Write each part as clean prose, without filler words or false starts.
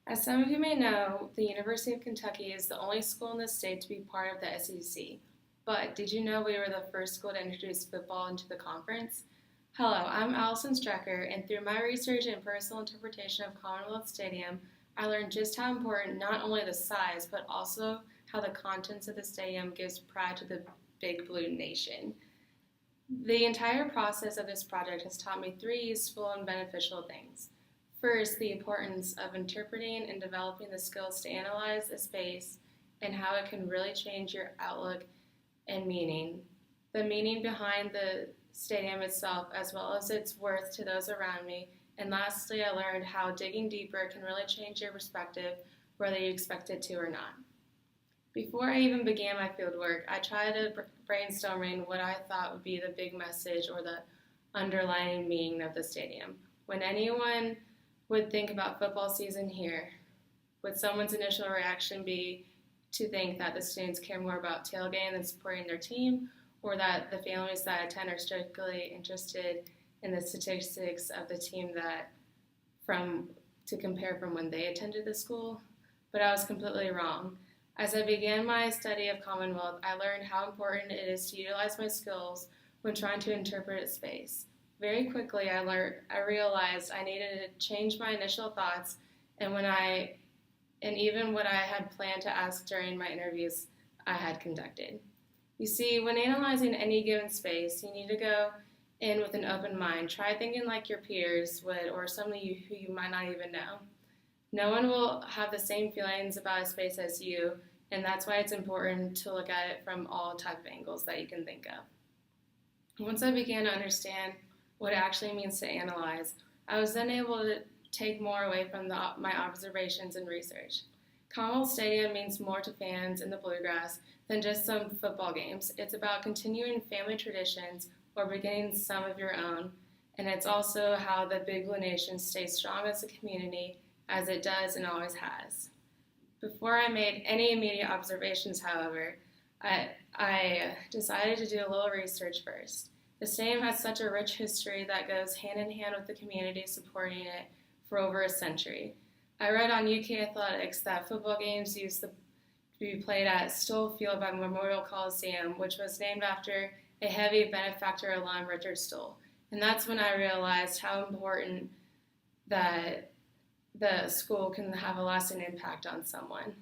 As some of you may know, the University of Kentucky is the only school in the state to be part of the SEC. But did you know we were the first school to introduce football into the conference? Hello, I'm Allison Strecker, and through my research and personal interpretation of Commonwealth Stadium, I learned just how important not only the size, but also how the contents of the stadium gives pride to the Big Blue Nation. The entire process of this project has taught me three useful and beneficial things. First, the importance of interpreting and developing the skills to analyze a space and how it can really change your outlook and meaning. The meaning behind the stadium itself, as well as its worth to those around me. And lastly, I learned how digging deeper can really change your perspective, whether you expect it to or not. Before I even began my fieldwork, I tried to brainstorming what I thought would be the big message or the underlying meaning of the stadium. When anyone would think about football season here, would someone's initial reaction be to think that the students care more about tailgating than supporting their team, or that the families that attend are strictly interested in the statistics of the team to compare from when they attended the school? But I was completely wrong. As I began my study of Commonwealth, I learned how important it is to utilize my skills when trying to interpret its space. Very quickly, I realized I needed to change my initial thoughts and even what I had planned to ask during my interviews I had conducted. You see, when analyzing any given space, you need to go in with an open mind. Try thinking like your peers would, or someone who you might not even know. No one will have the same feelings about a space as you, and that's why it's important to look at it from all type of angles that you can think of. Once I began to understand what it actually means to analyze, I was then able to take more away from my observations and research. Commonwealth Stadium means more to fans in the Bluegrass than just some football games. It's about continuing family traditions or beginning some of your own, and it's also how the Big Blue Nation stays strong as a community, as it does and always has. Before I made any immediate observations, however, I decided to do a little research first. The stadium has such a rich history that goes hand in hand with the community supporting it for over a century. I read on UK Athletics that football games used to be played at Stoll Field by Memorial Coliseum, which was named after a heavy benefactor alum, Richard Stoll. And that's when I realized how important that the school can have a lasting impact on someone.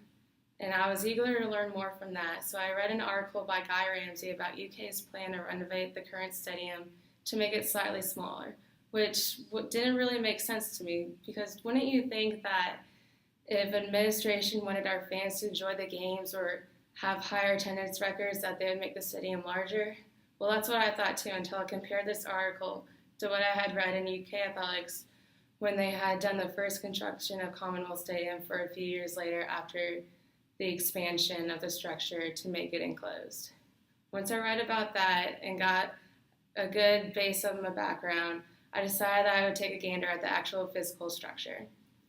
And I was eager to learn more from that, so I read an article by Guy Ramsey about UK's plan to renovate the current stadium to make it slightly smaller, which didn't really make sense to me, because wouldn't you think that if administration wanted our fans to enjoy the games or have higher attendance records, that they would make the stadium larger? Well, that's what I thought too, until I compared this article to what I had read in UK Athletics when they had done the first construction of Commonwealth Stadium for a few years later after the expansion of the structure to make it enclosed. Once I read about that and got a good base of my background, I decided that I would take a gander at the actual physical structure.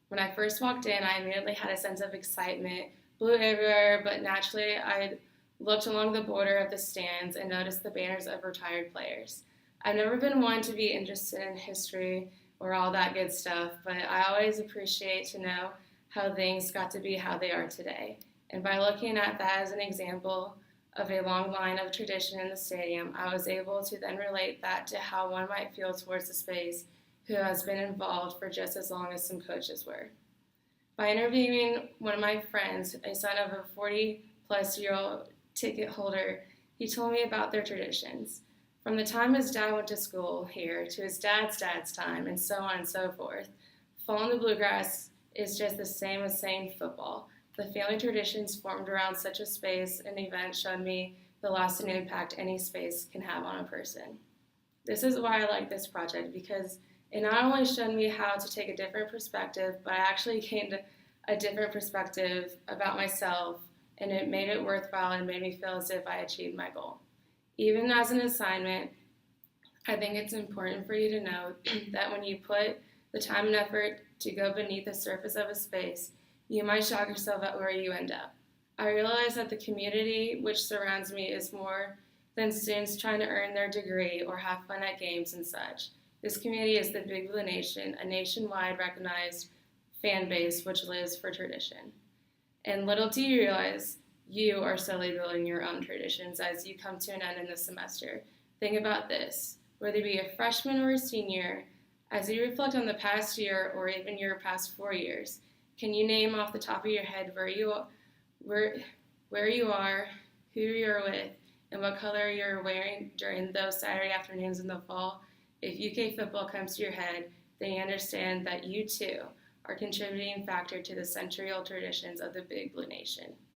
When I first walked in, I immediately had a sense of excitement, blew everywhere, but naturally I looked along the border of the stands and noticed the banners of retired players. I've never been one to be interested in history or all that good stuff, but I always appreciate to know how things got to be how they are today. And by looking at that as an example of a long line of tradition in the stadium, I was able to then relate that to how one might feel towards the space who has been involved for just as long as some coaches were. By interviewing one of my friends, a son of a 40-plus-year-old ticket holder, he told me about their traditions. From the time his dad went to school here to his dad's time, and so on and so forth, following the Bluegrass is just the same as saying football. The family traditions formed around such a space and event showed me the lasting impact any space can have on a person. This is why I like this project, because it not only showed me how to take a different perspective, but I actually gained a different perspective about myself, and it made it worthwhile and made me feel as if I achieved my goal. Even as an assignment, I think it's important for you to know that when you put the time and effort to go beneath the surface of a space, you might shock yourself at where you end up. I realize that the community which surrounds me is more than students trying to earn their degree or have fun at games and such. This community is the Big Blue Nation, a nationwide recognized fan base which lives for tradition. And little do you realize, you are slowly building your own traditions as you come to an end in the semester. Think about this. Whether you be a freshman or a senior, as you reflect on the past year or even your past 4 years, can you name off the top of your head where you are, who you're with, and what color you're wearing during those Saturday afternoons in the fall? If UK football comes to your head, then you understand that you too are a contributing factor to the century-old traditions of the Big Blue Nation.